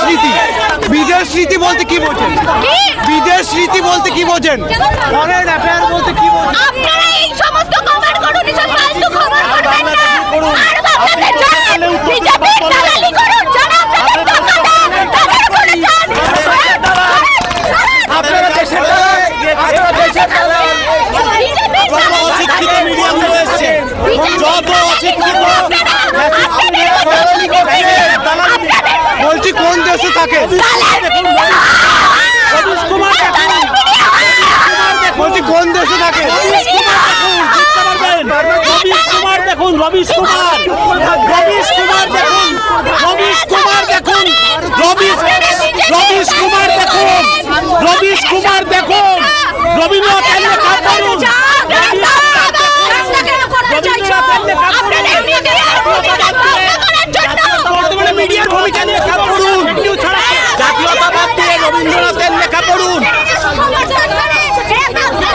নীতি বলতে কি বোঝেন? বিদেশ নীতি বলতে কি বোঝেন? ফরেন অ্যাফেয়ার বলতে কি বোঝেন? আপনারা এই সমস্ত কমেন্ট করুন, এসব ফালতু খবর করবেন না। আর বাংলাদেশ জন্য বিজেপির দালালি করুন, যারা আপনাদের টাকা দেন তাদের করে যান। আপনারা দেশের দালাল, আপনারা দেশের দালাল। বিজেপির অশিক্ষিত মিডিয়াম রয়েছে, যত অশিক্ষিত দালালি করছে। বলছি কোন দেশে থাকে? রবিশ কুমার বলছি কোন দেশে থাকে? রবিশ কুমার দেখুন, রবিশ কুমার দেখুন, রবিশ কুমার দেখুন, রবিশ কুমার দেখুন, রবীন্দ্রনাথ লেখা পড়ুন। বর্তমানে মিডিয়ার ভূমিকা নিয়ে পড়ুন। জাতীয়তাবাদ দিয়ে রবীন্দ্রনাথ